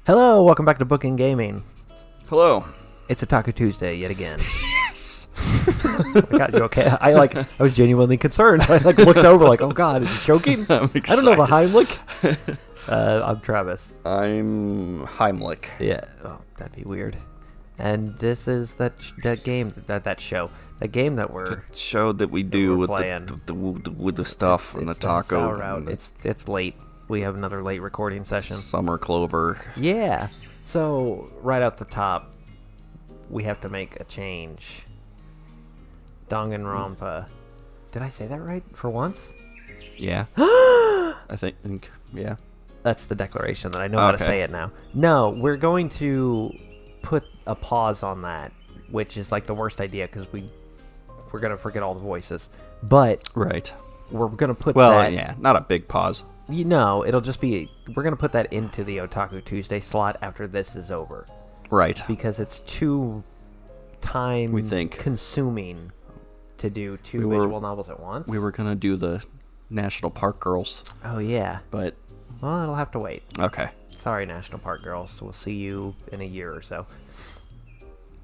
Hello, welcome back to Bookend Gaming. Hello. It's Otaku Tuesday yet again. Yes. Oh my God, you okay? I was genuinely concerned. I looked over oh God, is he choking? I'm I don't know the excited. Heimlich. I'm Travis. I'm Heimlich. Yeah, oh, that'd be weird. And this is that game that we're Show that we do with playing. the stuff and the taco. Hisao route. It's late. We have another late recording session. Summer Clover. Yeah. So right out the top, we have to make a change. Danganronpa. Did I say that right for once? Yeah. I think. Yeah. That's the declaration that I know how to say it now. No, we're going to put a pause on that, which is the worst idea because we're gonna forget all the voices. But right. We're gonna put yeah, not a big pause. It'll just be we're gonna put that into the Otaku Tuesday slot after this is over. Right. Because it's too consuming to do two visual novels at once. We were gonna do the National Park Girls. Oh yeah. But well, it'll have to wait. Okay. Sorry, National Park Girls. We'll see you in a year or so.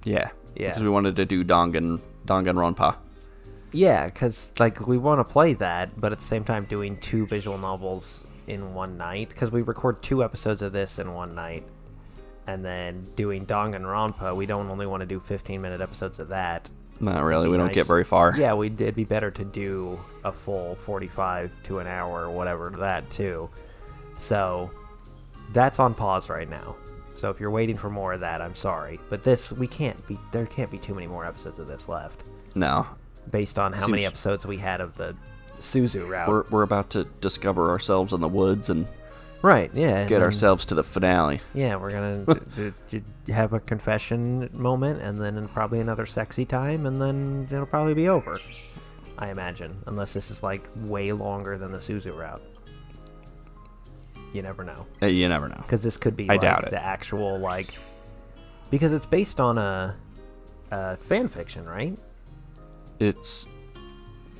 Yeah. Yeah. Because we wanted to do Danganronpa. Yeah, because we want to play that, but at the same time doing two visual novels in one night. Because we record 2 episodes of this in one night, and then doing Danganronpa, we don't only want to do 15-minute episodes of that. Not really. We don't get very far. Yeah, it'd be better to do a full 45 to an hour or whatever that too. So that's on pause right now. So if you're waiting for more of that, I'm sorry, but there can't be too many more episodes of this left. No. Based on how many episodes we had of the Suzu route. We're about to discover ourselves in the woods and get ourselves to the finale. Yeah, we're gonna have a confession moment, and then probably another sexy time, and then it'll probably be over. I imagine, unless this is way longer than the Suzu route. You never know. You never know. Because this could be I doubt it. The actual because it's based on a fan fiction, right? It's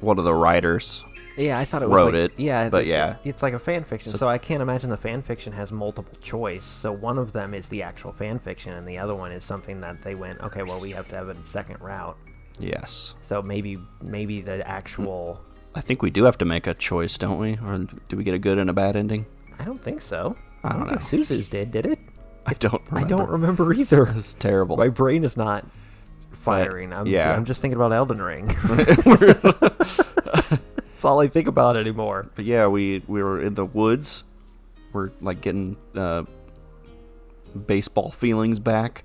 one of the writers. Yeah, I thought it was wrote it. Yeah, but yeah, it's like a fan fiction. So I can't imagine the fan fiction has multiple choice. So one of them is the actual fan fiction, and the other one is something that they went, okay, well, we have to have a second route. Yes. So maybe the actual. I think we do have to make a choice, don't we? Or do we get a good and a bad ending? I don't think so. I don't know. think Suzu's did it? I don't remember. I don't remember either. It's terrible. My brain is not firing. I'm just thinking about Elden Ring. That's all I think about anymore. But yeah, we were in the woods. We're getting baseball feelings back.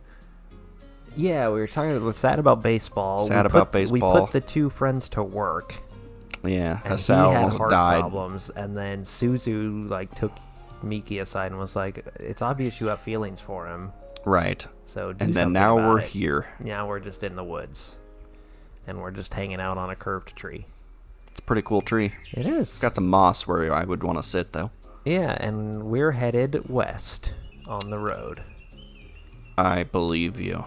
Yeah, we were sad about baseball. We put the 2 friends to work. Yeah, and Hisao he had heart died. problems, and then Suzu took Miki aside and was like, "It's obvious you have feelings for him." Right. So and then now we're here. Now we're just in the woods, and we're just hanging out on a curved tree. It's a pretty cool tree. It is. It's got some moss where I would want to sit, though. Yeah, and we're headed west on the road. I believe you.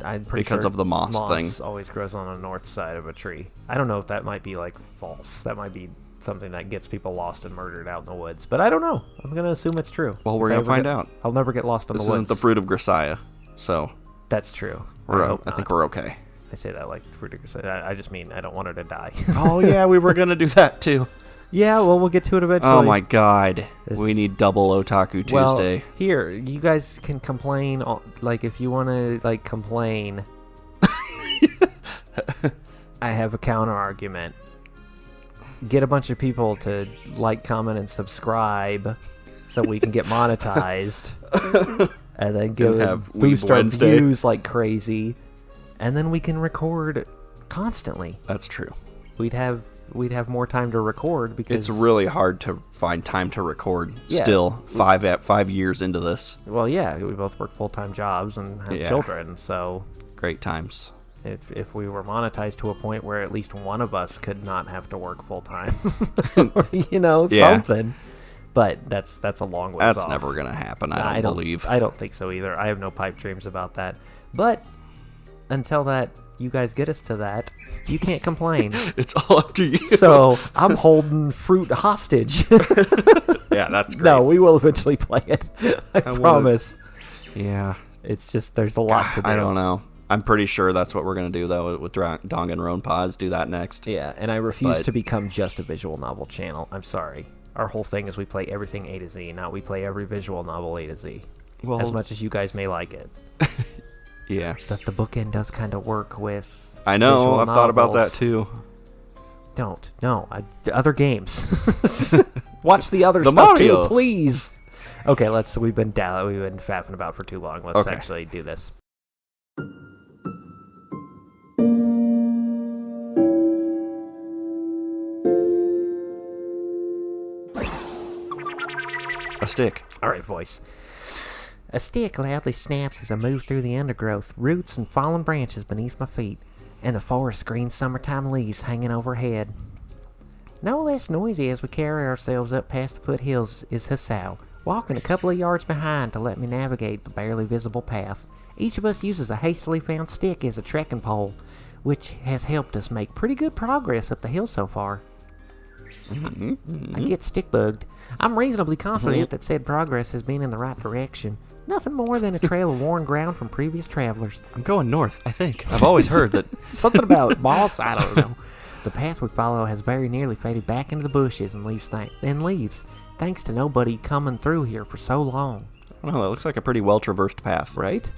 I'm pretty because sure of the moss thing. Moss always grows on the north side of a tree. I don't know if that might be false. That might be something that gets people lost and murdered out in the woods. But I don't know. I'm gonna assume it's true. Well, we're gonna find out. I'll never get lost in the woods. This isn't the fruit of Grisaia, so that's true. I think we're okay. I say that like the fruit of Grisaia. I just mean I don't want her to die. Oh yeah, we were gonna do that too. Yeah, well, we'll get to it eventually. Oh my God, we need double Otaku Tuesday. Well, here, you guys can complain. If you want to complain, I have a counter argument. Get a bunch of people to comment, and subscribe, so we can get monetized, and then boost our views like crazy, and then we can record constantly. That's true. We'd have more time to record because it's really hard to find time to record. Yeah. Still, 5 years into this. Well, yeah, we both work full-time jobs and have children, so great times. If we were monetized to a point where at least one of us could not have to work full-time, something. But that's a long way off. That's never gonna happen. I don't believe. I don't think so either. I have no pipe dreams about that. But until you guys get us to that, you can't complain. It's all up to you. So I'm holding fruit hostage. Yeah, that's great. No, we will eventually play it. I promise. Yeah. It's just, there's a lot to do. I don't know. I'm pretty sure that's what we're going to do, though, with Danganronpa. Do that next. Yeah, and I refuse to become just a visual novel channel. I'm sorry. Our whole thing is we play everything A to Z, not we play every visual novel A to Z. Well, as much as you guys may like it. Yeah. That the bookend does kind of work with. I know. I've thought about that too. Don't. No. Other games. Watch the other stuff Mario. too, please. Okay, we've been faffing about for too long. Let's actually do this. A stick. All right, voice. A stick loudly snaps as I move through the undergrowth, roots and fallen branches beneath my feet, and the forest green summertime leaves hanging overhead. No less noisy as we carry ourselves up past the foothills is Hisao, walking a couple of yards behind to let me navigate the barely visible path. Each of us uses a hastily found stick as a trekking pole, which has helped us make pretty good progress up the hill so far. I get stick bugged. I'm reasonably confident that said progress has been in the right direction. Nothing more than a trail of worn ground from previous travelers. I'm going north, I think. I've always heard that. Something about moss, I don't know. The path we follow has very nearly faded back into the bushes and leaves, thanks to nobody coming through here for so long. I don't know, that looks like a pretty well-traversed path. Right?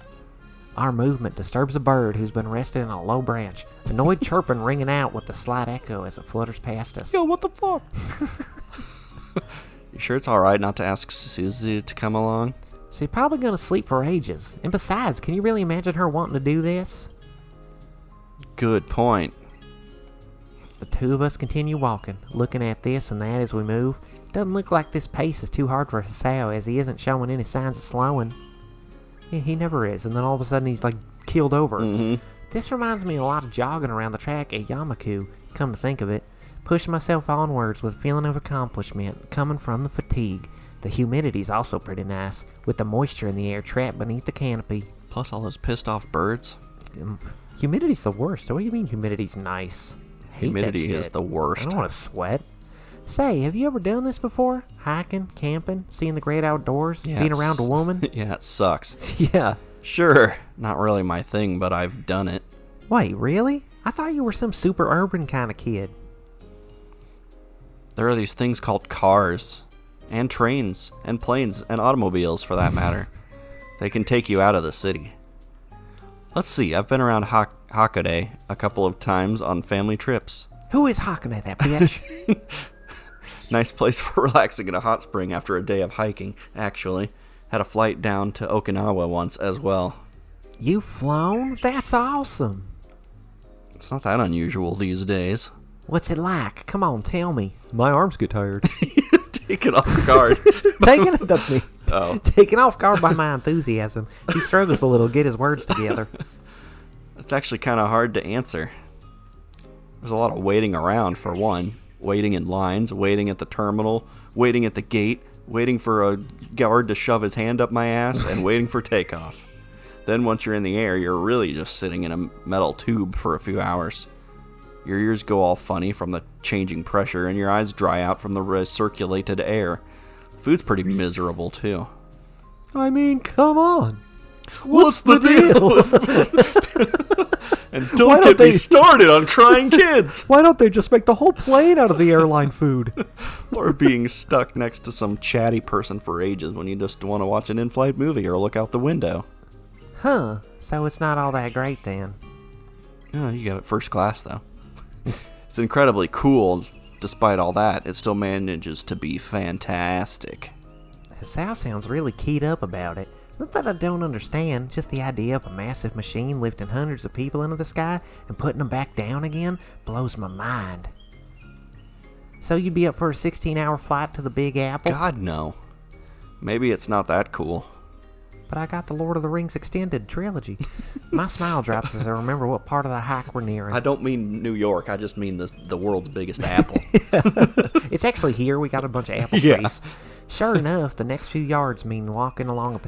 Our movement disturbs a bird who's been resting in a low branch, annoyed chirping ringing out with a slight echo as it flutters past us. Yo, what the fuck? You sure it's alright not to ask Susie to come along? She's probably going to sleep for ages. And besides, can you really imagine her wanting to do this? Good point. The two of us continue walking, looking at this and that as we move. Doesn't look like this pace is too hard for Hisao, as he isn't showing any signs of slowing. Yeah, he never is, and then all of a sudden he's like keeled over. This reminds me a lot of jogging around the track at Yamaku, come to think of it. Pushing myself onwards with a feeling of accomplishment coming from the fatigue. The humidity's also pretty nice, with the moisture in the air trapped beneath the canopy. Plus all those pissed off birds. Humidity's the worst. What do you mean humidity's nice? Humidity is the worst. I don't want to sweat. Say, have you ever done this before? Hiking, camping, seeing the great outdoors, being around a woman? Yeah, it sucks. Yeah. Sure, not really my thing, but I've done it. Wait, really? I thought you were some super urban kind of kid. There are these things called cars, and trains, and planes, and automobiles, for that matter. They can take you out of the city. Let's see, I've been around Hakone a couple of times on family trips. Who is Hakone, that bitch? Nice place for relaxing in a hot spring after a day of hiking, actually. Had a flight down to Okinawa once as well. You've flown? That's awesome. It's not that unusual these days. What's it like? Come on, tell me. My arms get tired. Taken off guard. That's me. Oh. Taken off guard by my enthusiasm. He struggles a little to get his words together. It's actually kind of hard to answer. There's a lot of waiting around, for one. Waiting in lines, waiting at the terminal, waiting at the gate, waiting for a guard to shove his hand up my ass, and waiting for takeoff. Then once you're in the air, you're really just sitting in a metal tube for a few hours. Your ears go all funny from the changing pressure, and your eyes dry out from the recirculated air. Food's pretty miserable, too. I mean, come on. What's the deal? And don't get me started on crying kids. Why don't they just make the whole plane out of the airline food? Or being stuck next to some chatty person for ages when you just want to watch an in-flight movie or look out the window. Huh, so it's not all that great then. Oh, you got it first class, though. It's incredibly cool. Despite all that, it still manages to be fantastic. Hisao sounds really keyed up about it. Not that I don't understand, just the idea of a massive machine lifting hundreds of people into the sky and putting them back down again blows my mind. So you'd be up for a 16-hour flight to the Big Apple? God, no. Maybe it's not that cool. But I got the Lord of the Rings extended trilogy. My smile drops as I remember what part of the hike we're nearing. I don't mean New York, I just mean the world's biggest apple. It's actually here. We got a bunch of apple trees. Sure enough, the next few yards mean walking along a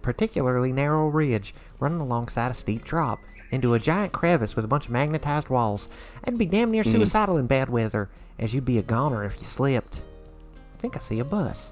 particularly narrow ridge, running alongside a steep drop, into a giant crevice with a bunch of magnetized walls. That'd be damn near suicidal in bad weather, as you'd be a goner if you slipped. I think I see a bus.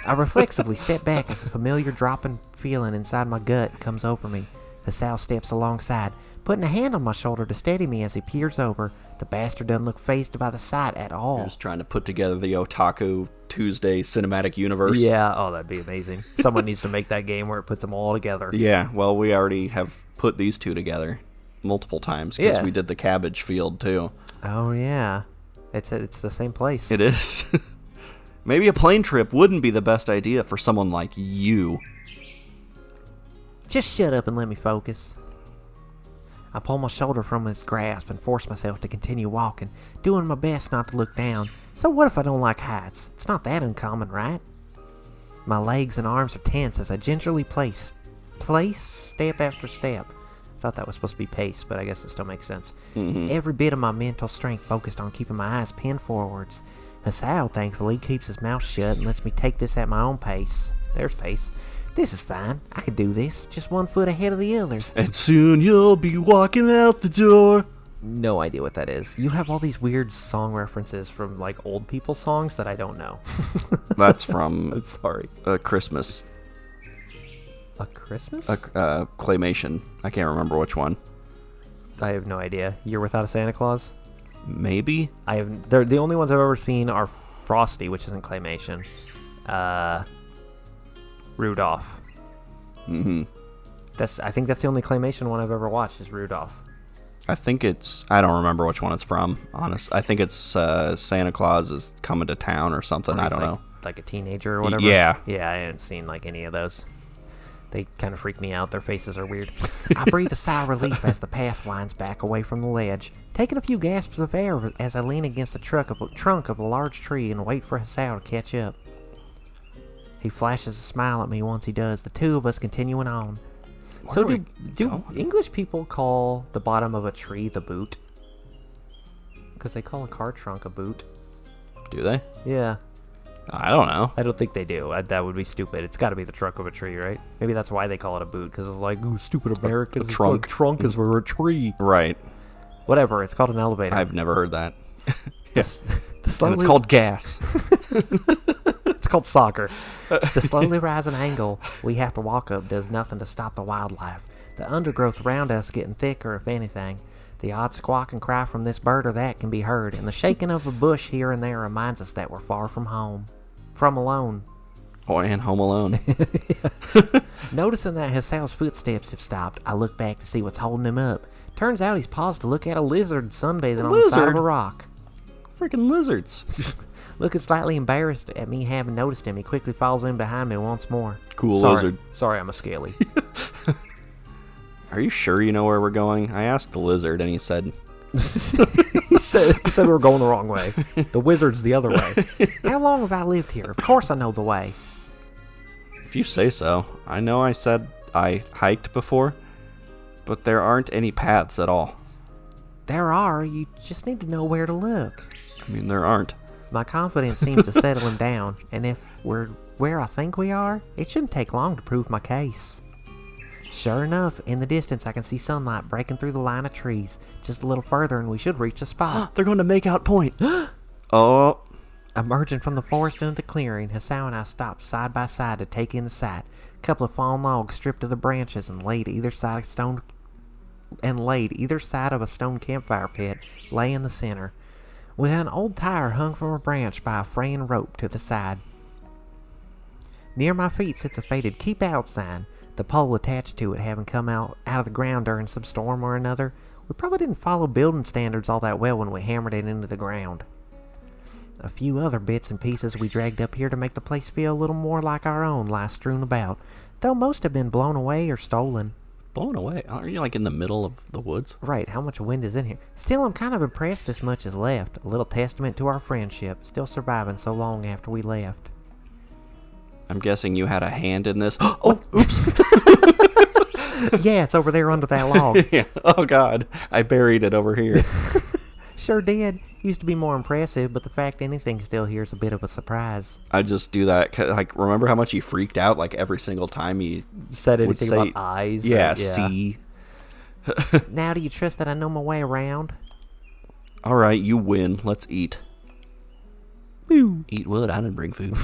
I reflexively step back as a familiar dropping feeling inside my gut comes over me. Hisao steps alongside, putting a hand on my shoulder to steady me as he peers over. The bastard doesn't look fazed by the sight at all. You're just trying to put together the Otaku Tuesday cinematic universe. Yeah, oh, that'd be amazing. Someone needs to make that game where it puts them all together. Yeah, well, we already have put these two together multiple times because we did the cabbage field too. Oh, yeah. It's the same place. It is. Maybe a plane trip wouldn't be the best idea for someone like you. Just shut up and let me focus. I pull my shoulder from his grasp and force myself to continue walking, doing my best not to look down. So what if I don't like heights? It's not that uncommon, right? My legs and arms are tense as I gingerly place step after step. I thought that was supposed to be pace, but I guess it still makes sense. Mm-hmm. Every bit of my mental strength focused on keeping my eyes pinned forwards. Hisao, thankfully, keeps his mouth shut and lets me take this at my own pace. There's pace. This is fine. I can do this. Just 1 foot ahead of the other. And soon you'll be walking out the door. No idea what that is. You have all these weird song references from, like, old people songs that I don't know. That's from... I'm sorry. Christmas. A Christmas? Claymation. I can't remember which one. I have no idea. Year Without a Santa Claus? Maybe? They're the only ones I've ever seen are Frosty, which isn't claymation. Rudolph. Mm-hmm. I think that's the only claymation one I've ever watched is Rudolph. I don't remember which one it's from, honest. I think it's Santa Claus is coming to town or something. I don't know. Like a teenager or whatever? Yeah. Yeah, I haven't seen like any of those. They kind of freak me out. Their faces are weird. I breathe a sigh of relief as the path winds back away from the ledge, taking a few gasps of air as I lean against the trunk of a large tree and wait for Hisao to catch up. He flashes a smile at me once he does, the two of us continuing on. So do English people call the bottom of a tree the boot? Because they call a car trunk a boot. Do they? Yeah. I don't know. I don't think they do. That would be stupid. It's got to be the trunk of a tree, right? Maybe that's why they call it a boot, because it's like, ooh, stupid Americans. A trunk. Trunk is for a tree. Right. Whatever. It's called an elevator. I've never heard that. Yes. And it's called gas. It's called soccer. The slowly rising angle we have to walk up does nothing to stop the wildlife. The undergrowth around us getting thicker, if anything. The odd squawk and cry from this bird or that can be heard, and the shaking of a bush here and there reminds us that we're far from home. From alone. Oh, and Home Alone. Noticing that Hisao's footsteps have stopped, I look back to see what's holding him up. Turns out he's paused to look at a lizard sunbathing on the side of a rock. Freaking lizards. Looking slightly embarrassed at me having noticed him, he quickly follows in behind me once more. Cool lizard. Sorry, I'm a scaly. Are you sure you know where we're going? I asked the lizard, and he said... he said we were going the wrong way. The wizard's the other way. How long have I lived here? Of course I know the way. If you say so. I know I said I hiked before, but there aren't any paths at all. There are. You just need to know where to look. I mean, there aren't. My confidence seems to settle him down, and if we're where I think we are, it shouldn't take long to prove my case. Sure enough, in the distance I can see sunlight breaking through the line of trees. Just a little further and we should reach the spot. They're going to make out point. Oh. Emerging from the forest into the clearing, Hisao and I stopped side by side to take in the sight. A couple of fallen logs stripped of the branches and laid either side of a stone campfire pit lay in the center, with an old tire hung from a branch by a fraying rope to the side. Near my feet sits a faded "Keep Out" sign, the pole attached to it having come out of the ground during some storm or another. We probably didn't follow building standards all that well when we hammered it into the ground. A few other bits and pieces we dragged up here to make the place feel a little more like our own lie strewn about, though most have been blown away or stolen. Blown away? Aren't you like in the middle of the woods? Right, how much wind is in here? Still, I'm kind of impressed this much is left. A little testament to our friendship, still surviving so long after we left. I'm guessing you had a hand in this. Oh, oops. Yeah, it's over there under that log. Yeah. Oh, God. I buried it over here. Sure did. Used to be more impressive, but the fact anything's still here is a bit of a surprise. I just do that. Like, remember how much he freaked out like every single time he said anything about eyes? Yeah, see. Now do you trust that I know my way around? All right, you win. Let's eat. Boo. Eat what? I didn't bring food.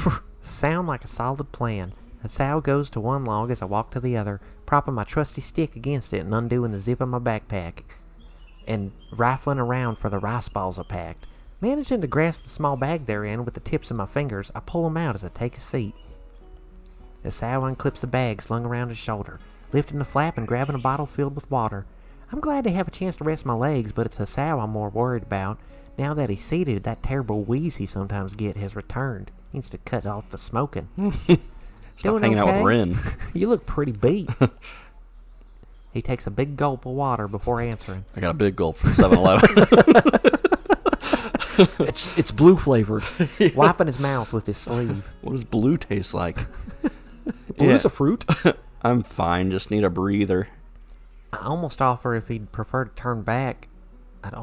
Sound like a solid plan. Hisao goes to one log as I walk to the other, propping my trusty stick against it and undoing the zip of my backpack, and rifling around for the rice balls I packed. Managing to grasp the small bag they're in with the tips of my fingers, I pull them out as I take a seat. Hisao unclips the bag slung around his shoulder, lifting the flap and grabbing a bottle filled with water. I'm glad to have a chance to rest my legs, but it's Hisao I'm more worried about. Now that he's seated, that terrible wheeze he sometimes get has returned. He needs to cut off the smoking. Stop hanging out with Ren. You look pretty beat. He takes a big gulp of water before answering. I got a big gulp from 7-Eleven. It's blue flavored. Yeah. Wiping his mouth with his sleeve. What does blue taste like? Blue's a fruit. I'm fine. Just need a breather. I'd almost offer if he'd prefer to turn back after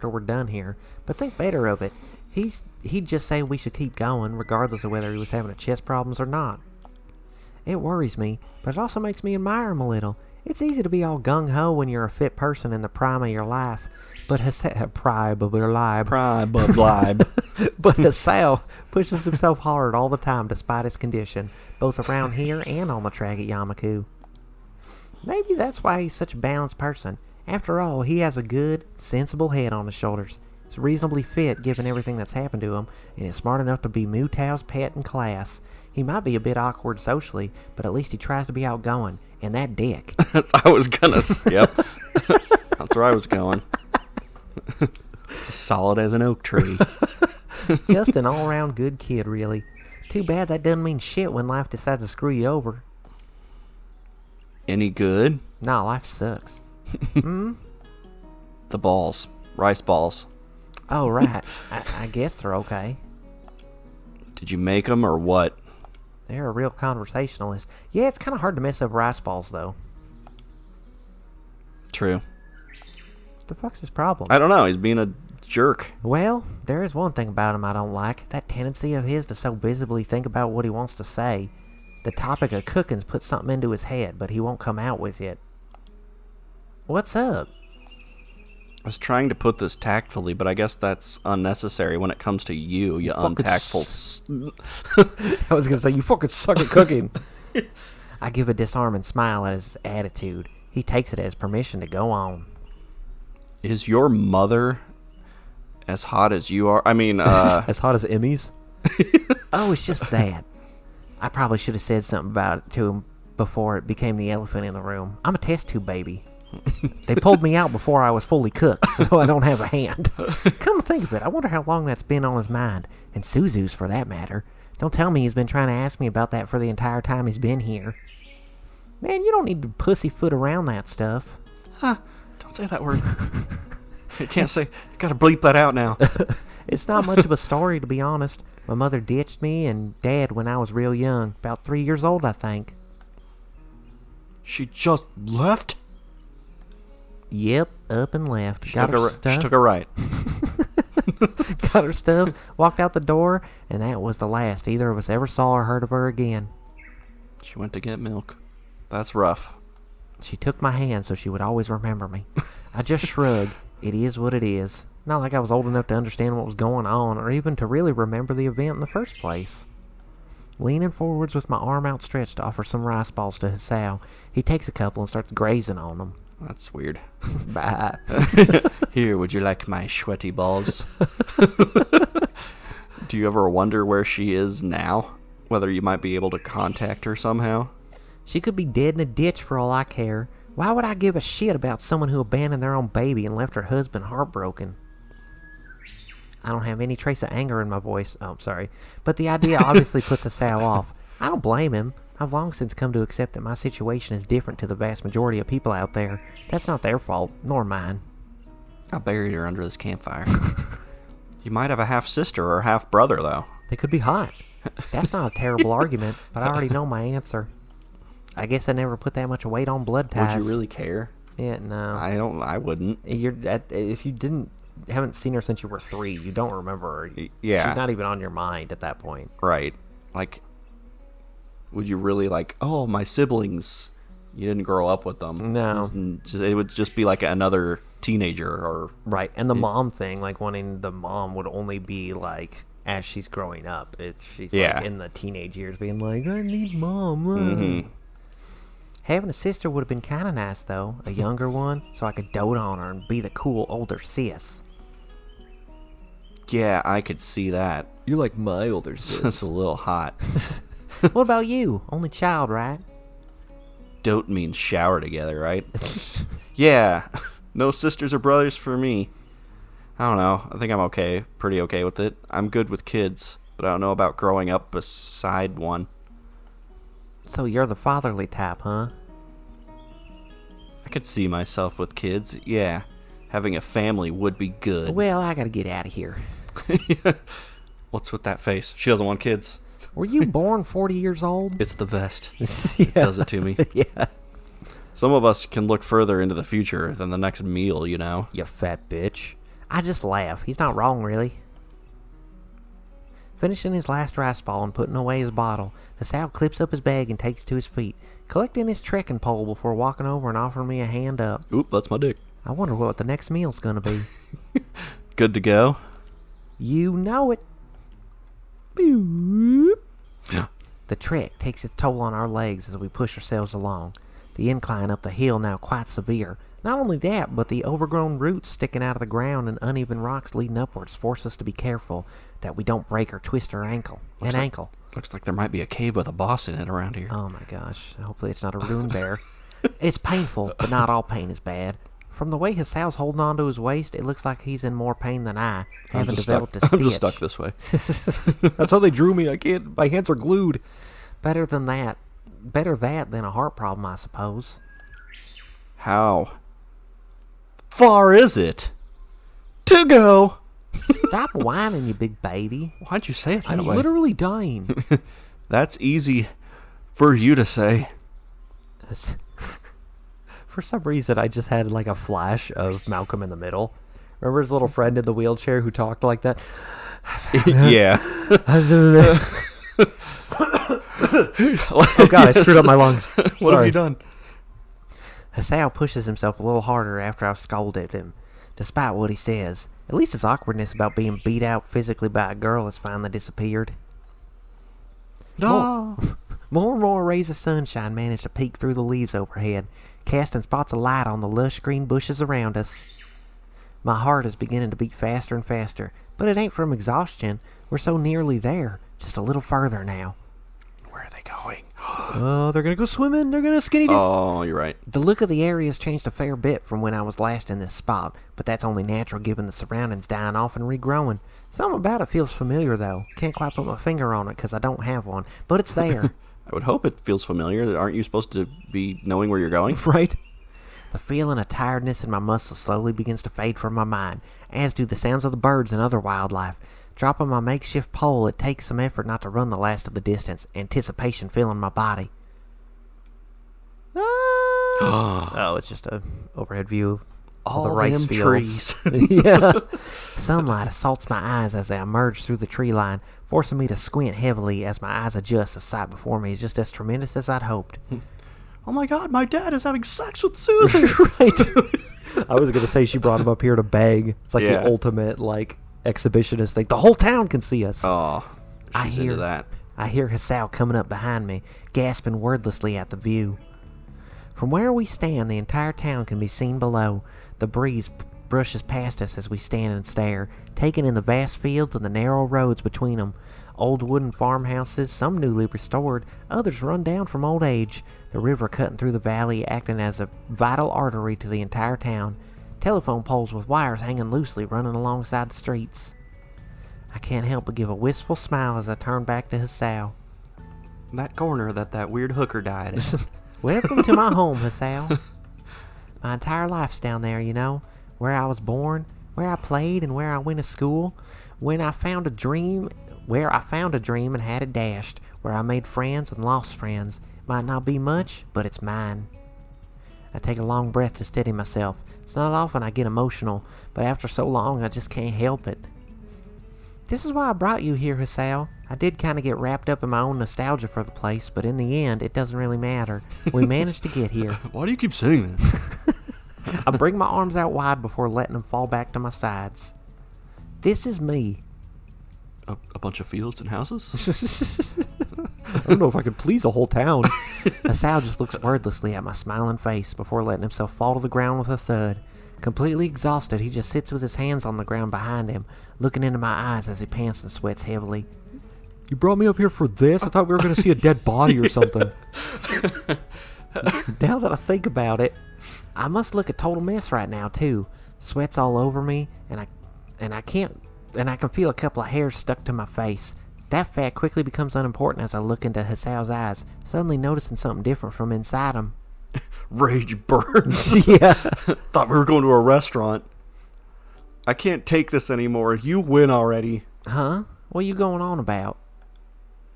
we're done here. But think better of it. He'd just say we should keep going, regardless of whether he was having chest problems or not. It worries me, but it also makes me admire him a little. It's easy to be all gung-ho when you're a fit person in the prime of your life. But Hisao pushes himself hard all the time despite his condition, both around here and on the track at Yamaku. Maybe that's why he's such a balanced person. After all, he has a good, sensible head on his shoulders. He's reasonably fit given everything that's happened to him, and is smart enough to be Mutao's pet in class. He might be a bit awkward socially, but at least he tries to be outgoing. And that dick. I was gonna... Yep. That's where I was going. Solid as an oak tree. Just an all-around good kid, really. Too bad that doesn't mean shit when life decides to screw you over. Any good? Nah, life sucks. The balls. Rice balls. Oh, right. I guess they're okay. Did you make them or what? They're a real conversationalist. Yeah, it's kind of hard to mess up rice balls, though. True. What the fuck's his problem? I don't know. He's being a jerk. Well, there is one thing about him I don't like. That tendency of his to so visibly think about what he wants to say. The topic of cooking's put something into his head, but he won't come out with it. What's up? I was trying to put this tactfully, but I guess that's unnecessary when it comes to you untactful... I was going to say, you fucking suck at cooking. I give a disarming smile at his attitude. He takes it as permission to go on. Is your mother as hot as you are? I mean, as hot as Emmy's? Oh, it's just that. I probably should have said something about it to him before it became the elephant in the room. I'm a test tube baby. They pulled me out before I was fully cooked, so I don't have a hand. Come to think of it, I wonder how long that's been on his mind. And Suzu's, for that matter. Don't tell me he's been trying to ask me about that for the entire time he's been here. Man, you don't need to pussyfoot around that stuff. Huh. Don't say that word. You can't say... You gotta bleep that out now. It's not much of a story, to be honest. My mother ditched me and Dad when I was real young. About 3 years old, I think. She just left? Yep, up and left. She took a right. Got her stuff, walked out the door, and that was the last either of us ever saw or heard of her again. She went to get milk. That's rough. She took my hand so she would always remember me. I just shrugged. It is what it is. Not like I was old enough to understand what was going on, or even to really remember the event in the first place. Leaning forwards with my arm outstretched to offer some rice balls to Hisao, he takes a couple and starts grazing on them. That's weird. Bye. Here, would you like my sweaty balls? Do you ever wonder where she is now? Whether you might be able to contact her somehow? She could be dead in a ditch for all I care. Why would I give a shit about someone who abandoned their own baby and left her husband heartbroken? I don't have any trace of anger in my voice. Oh, I'm sorry. But the idea obviously puts Hisao off. I don't blame him. I've long since come to accept that my situation is different to the vast majority of people out there. That's not their fault, nor mine. I buried her under this campfire. You might have a half-sister or half-brother, though. They could be hot. That's not a terrible argument, but I already know my answer. I guess I never put that much weight on blood ties. Would you really care? Yeah, no. I wouldn't. If you haven't seen her since you were 3, you don't remember her. Yeah. She's not even on your mind at that point. Right. Like, would you really oh, my siblings, you didn't grow up with them. No. It would just be like another teenager or... Right, and the mom thing, wanting the mom would only be, as she's growing up. She's like in the teenage years being like, I need mom. Mm-hmm. Having a sister would have been kind of nice, though. A younger one, so I could dote on her and be the cool older sis. Yeah, I could see that. You're like my older sis. That's a little hot. What about you? Only child, right? Dote means shower together, right? Yeah. No sisters or brothers for me. I don't know. I think I'm okay. Pretty okay with it. I'm good with kids, but I don't know about growing up beside one. So you're the fatherly type, huh? I could see myself with kids, yeah. Having a family would be good. Well, I gotta get out of here. What's with that face? She doesn't want kids. Were you born 40 years old? It's the vest. Yeah. It does it to me. Yeah. Some of us can look further into the future than the next meal, you know? You fat bitch. I just laugh. He's not wrong, really. Finishing his last rice ball and putting away his bottle, Hisao clips up his bag and takes to his feet, collecting his trekking pole before walking over and offering me a hand up. Oop, that's my dick. I wonder what the next meal's gonna be. Good to go? You know it. Boop. Yeah. The trek takes its toll on our legs as we push ourselves along. The incline up the hill now quite severe. Not only that, but the overgrown roots sticking out of the ground and uneven rocks leading upwards force us to be careful that we don't break or twist our ankle. Looks like there might be a cave with a boss in it around here. Oh my gosh. Hopefully it's not a rune bear. It's painful, but not all pain is bad. From the way Hisao's holding on to his waist, it looks like he's in more pain than I, having developed a stitch. I'm just stuck this way. That's how they drew me. I can't. My hands are glued. Better that than a heart problem, I suppose. How far is it to go? Stop whining, you big baby. Why'd you say it that I'm way? literally dying. That's easy for you to say. For some reason, I just had like a flash of Malcolm in the Middle. Remember his little friend in the wheelchair who talked like that? Yeah. Oh god, I screwed up my lungs. What have you done? Hisao pushes himself a little harder after I've scolded him. Despite what he says, at least his awkwardness about being beat out physically by a girl has finally disappeared. No. More and more rays of sunshine manage to peek through the leaves overhead, casting spots of light on the lush green bushes around us. My heart is beginning to beat faster and faster, but it ain't from exhaustion. We're so nearly there, just a little further now. Where are they going? Oh, they're gonna go swimming. They're gonna skinny dip. Oh, you're right. The look of the area has changed a fair bit from when I was last in this spot, but that's only natural given the surroundings dying off and regrowing. Something about it feels familiar, though. Can't quite put my finger on it because I don't have one, but it's there. I would hope it feels familiar. Aren't you supposed to be knowing where you're going? Right? The feeling of tiredness in my muscles slowly begins to fade from my mind, as do the sounds of the birds and other wildlife. Dropping my makeshift pole, it takes some effort not to run the last of the distance, anticipation filling my body. Oh, it's just a overhead view of all the rice fields. Trees. Yeah. Sunlight assaults my eyes as I emerge through the tree line, forcing me to squint heavily as my eyes adjust. The sight before me is just as tremendous as I'd hoped. Oh my god, my dad is having sex with Susan. Right. I was going to say she brought him up here to beg. It's like the ultimate, like, exhibitionist thing. The whole town can see us. Oh, she's into that. I hear Hisao coming up behind me, gasping wordlessly at the view. From where we stand, the entire town can be seen below. The breeze brushes past us as we stand and stare, taking in the vast fields and the narrow roads between them. Old wooden farmhouses, some newly restored, others run down from old age. The river cutting through the valley, acting as a vital artery to the entire town. Telephone poles with wires hanging loosely running alongside the streets. I can't help but give a wistful smile as I turn back to Hisao. That corner that weird hooker died in. Welcome to my home, Hisao. My entire life's down there, you know. Where I was born, where I played, and where I went to school. Where I found a dream and had it dashed. Where I made friends and lost friends. Might not be much, but it's mine. I take a long breath to steady myself. It's not often I get emotional, but after so long, I just can't help it. This is why I brought you here, Hisao. I did kind of get wrapped up in my own nostalgia for the place, but in the end, it doesn't really matter. We managed to get here. Why do you keep saying that? I bring my arms out wide before letting them fall back to my sides. This is me. A bunch of fields and houses? I don't know if I could please a whole town. Hisao just looks wordlessly at my smiling face before letting himself fall to the ground with a thud. Completely exhausted, he just sits with his hands on the ground behind him, looking into my eyes as he pants and sweats heavily. You brought me up here for this? I thought we were going to see a dead body or something. Now that I think about it, I must look a total mess right now, too. Sweat's all over me, and I can feel a couple of hairs stuck to my face. That fact quickly becomes unimportant as I look into Hisao's eyes, suddenly noticing something different from inside him. Rage burns. Yeah. Thought we were going to a restaurant. I can't take this anymore. You win already. Huh? What are you going on about?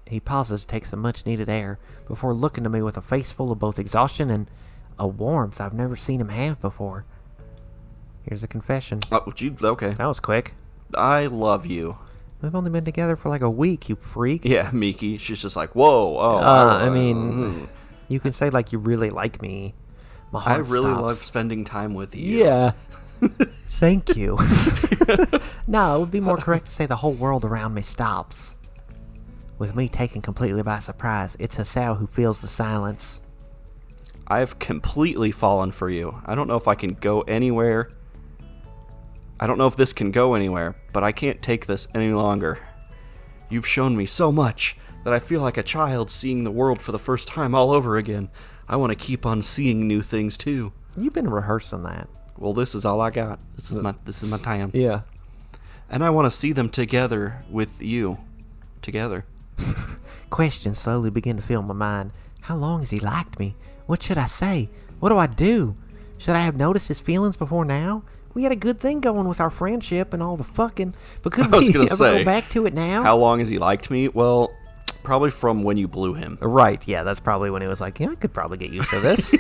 He pauses to take some much-needed air before looking to me with a face full of both exhaustion and a warmth I've never seen him have before. Here's a confession. Oh, okay. That was quick. I love you. We've only been together for like a week, you freak. Yeah, Miki. She's just like, whoa. Oh, I mean, you can say like you really like me. My heart I really stops. love spending time with you. Yeah. Thank you. No, it would be more correct to say the whole world around me stops. With me taken completely by surprise, it's Hisao who feels the silence. I've completely fallen for you. I don't know if I can go anywhere. I don't know if this can go anywhere, but I can't take this any longer. You've shown me so much that I feel like a child seeing the world for the first time all over again. I want to keep on seeing new things too. You've been rehearsing that. Well, this is all I got. This is my time. Yeah. And I want to see them together with you. Together. Questions slowly begin to fill my mind. How long has he liked me? What should I say? What do I do? Should I have noticed his feelings before now? We had a good thing going with our friendship and all the fucking, but couldn't we ever go back to it now? How long has he liked me? Well, probably from when you blew him. Right, yeah, that's probably when he was like, yeah, I could probably get used to this.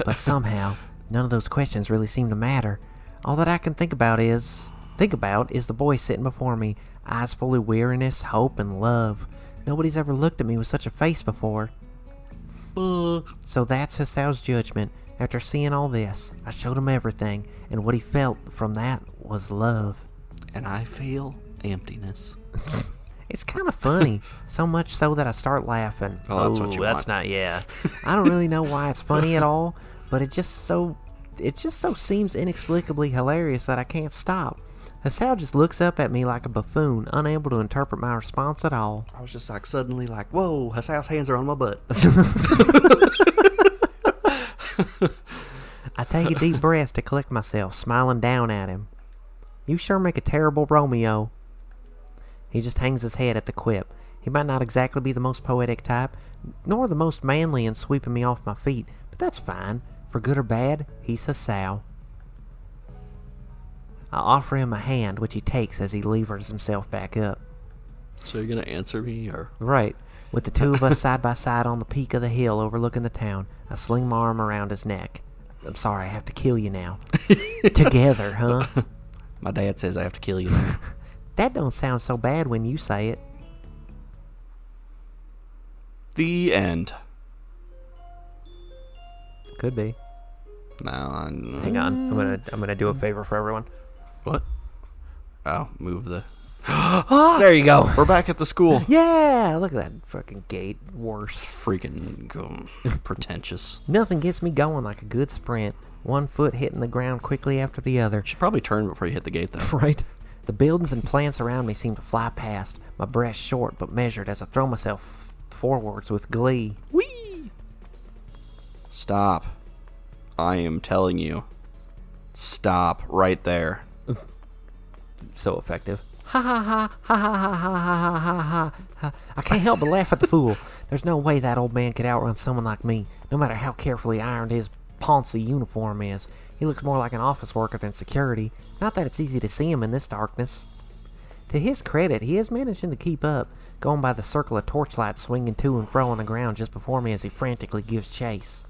But somehow, none of those questions really seem to matter. All that I can think about is the boy sitting before me, eyes full of weariness, hope, and love. Nobody's ever looked at me with such a face before. So that's Hisao's judgment. After seeing all this, I showed him everything, and what he felt from that was love. And I feel emptiness. It's kind of funny, so much so that I start laughing. Oh, that's what you want. That's not, yeah. I don't really know why it's funny at all, but it just so seems inexplicably hilarious that I can't stop. Hisao just looks up at me like a buffoon, unable to interpret my response at all. I was just like suddenly like, whoa, Hisao's hands are on my butt. I take a deep breath to collect myself, smiling down at him. You sure make a terrible Romeo. He just hangs his head at the quip. He might not exactly be the most poetic type, nor the most manly in sweeping me off my feet, but that's fine. For good or bad, he's Hisao. I offer him a hand, which he takes as he levers himself back up. So you're going to answer me, or? Right. With the two of us side by side on the peak of the hill overlooking the town, I sling my arm around his neck. I'm sorry, I have to kill you now. Together, huh? My dad says I have to kill you now. That don't sound so bad when you say it. The end. Could be. No, Hang on. I'm gonna do a favor for everyone. What? Oh, move the... There you go. We're back at the school. Yeah, look at that fucking gate. Worse. Freaking pretentious. Nothing gets me going like a good sprint. One foot hitting the ground quickly after the other. You should probably turn before you hit the gate, though. Right. The buildings and plants around me seem to fly past, my breath short but measured as I throw myself forwards with glee. Whee! Stop. I am telling you. Stop right there. So effective. Ha ha ha ha ha ha ha ha ha ha ha. I can't help but laugh at the fool. There's no way that old man could outrun someone like me, no matter how carefully ironed his poncy uniform is. He looks more like an office worker than security. Not that it's easy to see him in this darkness. To his credit, he is managing to keep up, going by the circle of torchlight swinging to and fro on the ground just before me as he frantically gives chase.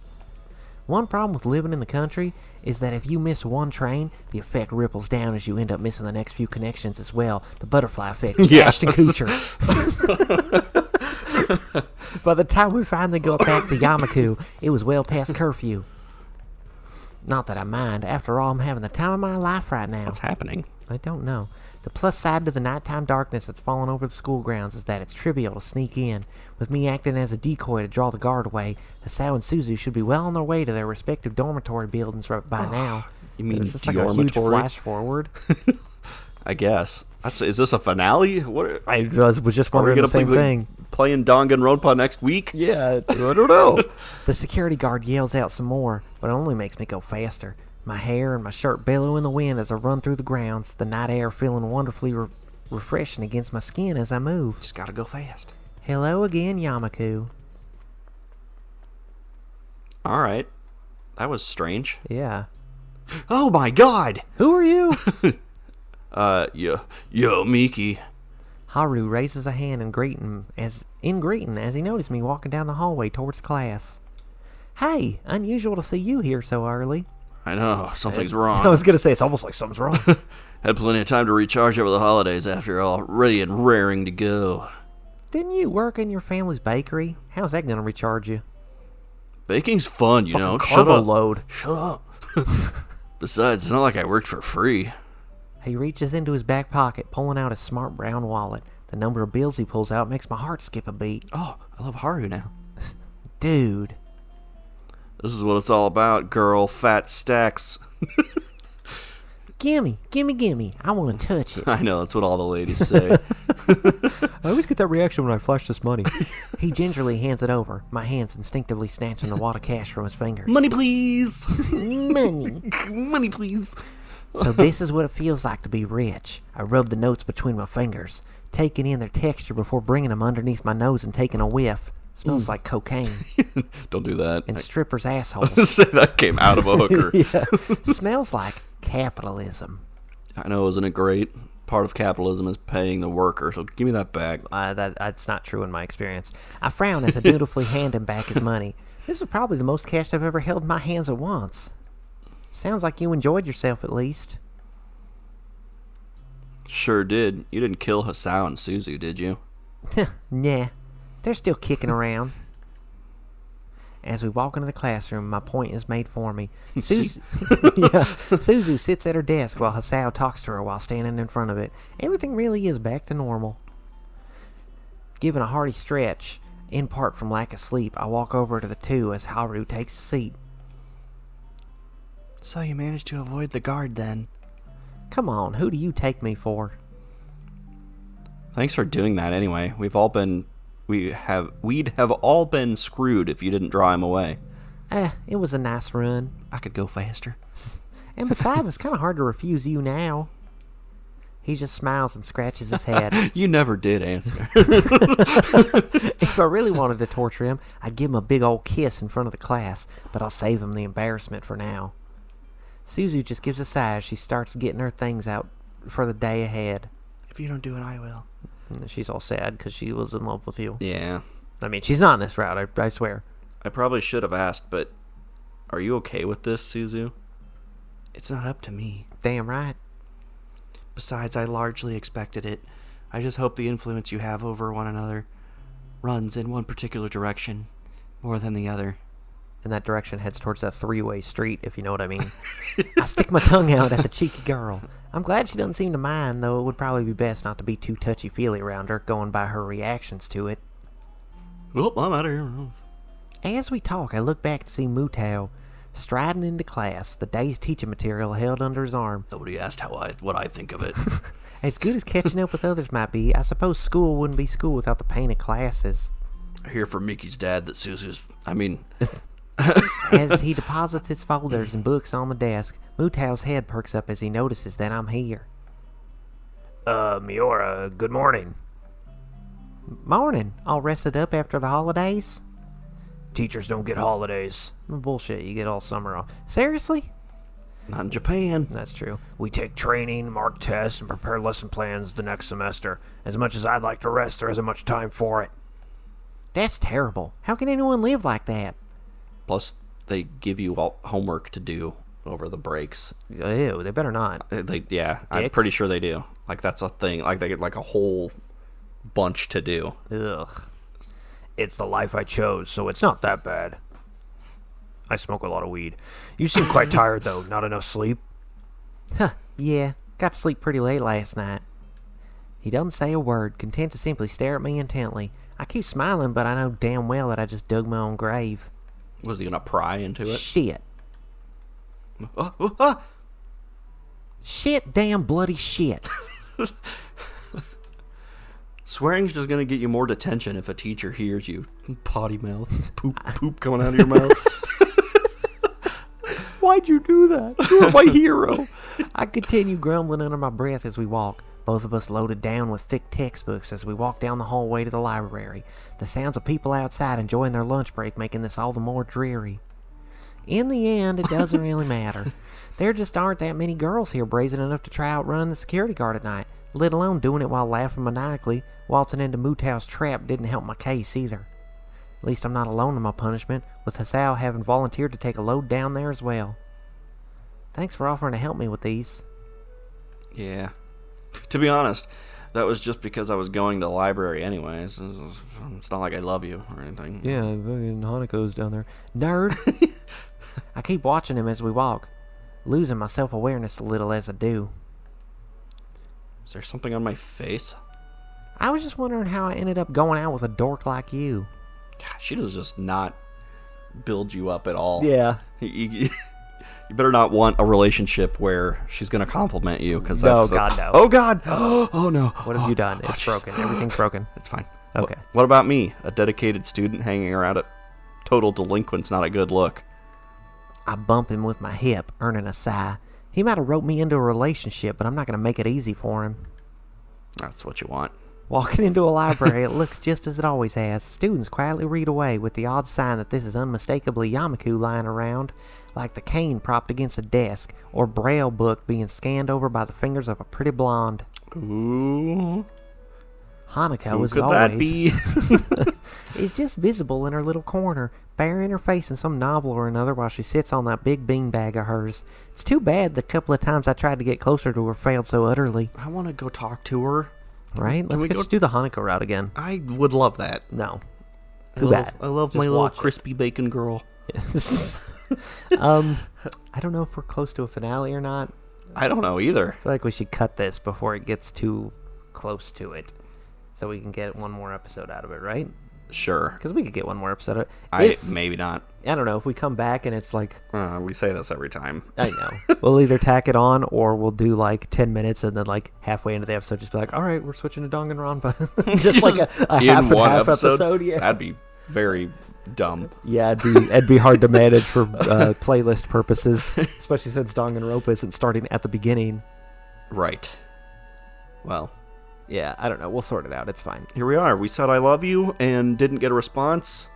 One problem with living in the country is that if you miss one train, the effect ripples down as you end up missing the next few connections as well. The butterfly effect, Ashton Kutcher. By the time we finally got back to Yamaku, it was well past curfew. Not that I mind. After all, I'm having the time of my life right now. What's happening? I don't know. The plus side to the nighttime darkness that's fallen over the school grounds is that it's trivial to sneak in. With me acting as a decoy to draw the guard away, Hisao and Suzu should be well on their way to their respective dormitory buildings right by now. You mean is this like a huge flash forward? I guess. Is this a finale? What? I was just wondering the same thing. Playing Danganronpa next week? Yeah, I don't know. The security guard yells out some more, but it only makes me go faster. My hair and my shirt billow in the wind as I run through the grounds, the night air feeling wonderfully refreshing against my skin as I move. Just gotta go fast. Hello again, Yamaku. Alright. That was strange. Yeah. Oh my god! Who are you? Yo, Miki. Haru raises a hand in greeting as he noticed me walking down the hallway towards class. Hey, unusual to see you here so early. I know, something's wrong. I was going to say, it's almost like something's wrong. Had plenty of time to recharge over the holidays after all, ready and raring to go. Didn't you work in your family's bakery? How's that going to recharge you? Baking's fun, you know. Shut up. Load. Shut up. Besides, it's not like I worked for free. He reaches into his back pocket, pulling out his smart brown wallet. The number of bills he pulls out makes my heart skip a beat. Oh, I love Haru now. Dude. This is what it's all about, girl. Fat stacks. Gimme. I want to touch it. I know, that's what all the ladies say. I always get that reaction when I flash this money. He gingerly hands it over, my hands instinctively snatching the wad of cash from his fingers. Money, please. Money, please. So this is what it feels like to be rich. I rub the notes between my fingers, taking in their texture before bringing them underneath my nose and taking a whiff. Smells like cocaine. Don't do that. And strippers' assholes. That came out of a hooker. Yeah. Smells like capitalism. I know, isn't it great? Part of capitalism is paying the worker, so give me that back. That's not true in my experience. I frown as I dutifully hand him back his money. This is probably the most cash I've ever held in my hands at once. Sounds like you enjoyed yourself at least. Sure did. You didn't kill Hisao and Suzu, did you? Nah. They're still kicking around. As we walk into the classroom, my point is made for me. Suzu sits at her desk while Hisao talks to her while standing in front of it. Everything really is back to normal. Given a hearty stretch, in part from lack of sleep, I walk over to the two as Haru takes a seat. So you managed to avoid the guard then? Come on, who do you take me for? Thanks for doing that anyway. We'd have all been screwed if you didn't draw him away. It was a nice run. I could go faster. And besides, it's kind of hard to refuse you now. He just smiles and scratches his head. You never did answer. If I really wanted to torture him, I'd give him a big old kiss in front of the class, but I'll save him the embarrassment for now. Suzu just gives a sigh as she starts getting her things out for the day ahead. If you don't do it, I will. And she's all sad because she was in love with you. Yeah. I mean, she's not in this route, I swear. I probably should have asked, but are you okay with this, Suzu? It's not up to me. Damn right. Besides, I largely expected it. I just hope the influence you have over one another runs in one particular direction more than the other. And that direction heads towards that three-way street, if you know what I mean. I stick my tongue out at the cheeky girl. I'm glad she doesn't seem to mind, though it would probably be best not to be too touchy-feely around her, going by her reactions to it. Well, I'm out of here. As we talk, I look back to see Mutao striding into class, the day's teaching material held under his arm. Nobody asked what I think of it. As good as catching up with others might be, I suppose school wouldn't be school without the pain of classes. I hear from Miki's dad that Suzu's... As he deposits his folders and books on the desk, Mutao's head perks up as he notices that I'm here. Miura, good morning. Morning. All rested up after the holidays? Teachers don't get holidays. Bullshit, you get all summer off. Seriously? Not in Japan. That's true. We take training, mark tests, and prepare lesson plans the next semester. As much as I'd like to rest, there isn't much time for it. That's terrible. How can anyone live like that? Plus, they give you all homework to do over the breaks. Ew, they better not. I'm pretty sure they do. Like, that's a thing. Like, they get like a whole bunch to do. Ugh. It's the life I chose, so it's not that bad. I smoke a lot of weed. You seem quite tired, though. Not enough sleep? Huh, yeah. Got to sleep pretty late last night. He doesn't say a word, content to simply stare at me intently. I keep smiling, but I know damn well that I just dug my own grave. Was he gonna pry into it? Shit. Shit, damn bloody shit. Swearing's just gonna get you more detention if a teacher hears you. Potty mouth. Poop coming out of your mouth. Why'd you do that? You're my hero. I continue grumbling under my breath as we walk. Both of us loaded down with thick textbooks as we walk down the hallway to the library. The sounds of people outside enjoying their lunch break making this all the more dreary. In the end, it doesn't really matter. There just aren't that many girls here brazen enough to try out running the security guard at night, let alone doing it while laughing maniacally. Waltzing into Mutao's trap didn't help my case either. At least I'm not alone in my punishment, with Hisao having volunteered to take a load down there as well. Thanks for offering to help me with these. Yeah. To be honest, that was just because I was going to the library anyways. It's not like I love you or anything. Yeah, fucking Hanako's down there. Nerd! I keep watching him as we walk, losing my self-awareness a little as I do. Is there something on my face? I was just wondering how I ended up going out with a dork like you. God, she does just not build you up at all. Yeah. You better not want a relationship where she's going to compliment you. Cause no, that's God, no. Oh, God. Oh, no. What have you done? It's broken. Everything's broken. It's fine. Okay. What about me? A dedicated student hanging around a total delinquent's not a good look. I bump him with my hip, earning a sigh. He might have roped me into a relationship, but I'm not going to make it easy for him. That's what you want. Walking into a library, it looks just as it always has. Students quietly read away with the odd sign that this is unmistakably Yamaku lying around, like the cane propped against a desk, or braille book being scanned over by the fingers of a pretty blonde. Ooh. Hanako, Who as could always, that be? is just visible in her little corner, burying her face in some novel or another while she sits on that big beanbag of hers. It's too bad the couple of times I tried to get closer to her failed so utterly. I want to go talk to her. Right? Let's just do the Hanako route again. I would love that. No. Too bad. I love my little crispy bacon girl. I don't know if we're close to a finale or not. I don't know either. I feel like we should cut this before it gets too close to it, so we can get one more episode out of it, right? Sure. Because we could get one more episode out of it. Maybe not. I don't know. If we come back and it's like... we say this every time. I know. We'll either tack it on or we'll do like 10 minutes and then like halfway into the episode just be like, all right, we're switching to Danganronpa. Just like a half and half episode. Yeah. That'd be very dumb. Yeah, it'd be hard to manage for playlist purposes, especially since Danganronpa isn't starting at the beginning. Right. Well... Yeah, I don't know. We'll sort it out. It's fine. Here we are. We said I love you and didn't get a response.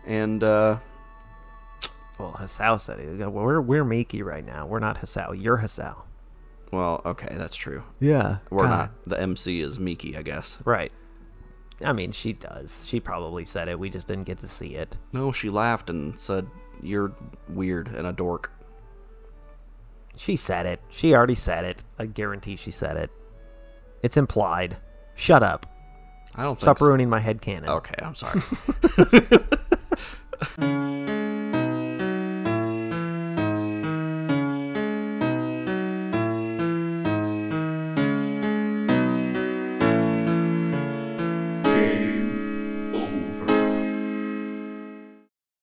And, well, Hisao said it. We're Miki right now. We're not Hisao. You're Hisao. Well, okay, that's true. Yeah. We're not. The MC is Miki, I guess. Right. I mean, she does. She probably said it. We just didn't get to see it. No, she laughed and said, you're weird and a dork. She said it. She already said it. I guarantee she said it. It's implied. Shut up. I don't think Stop ruining my headcanon. Okay, I'm sorry.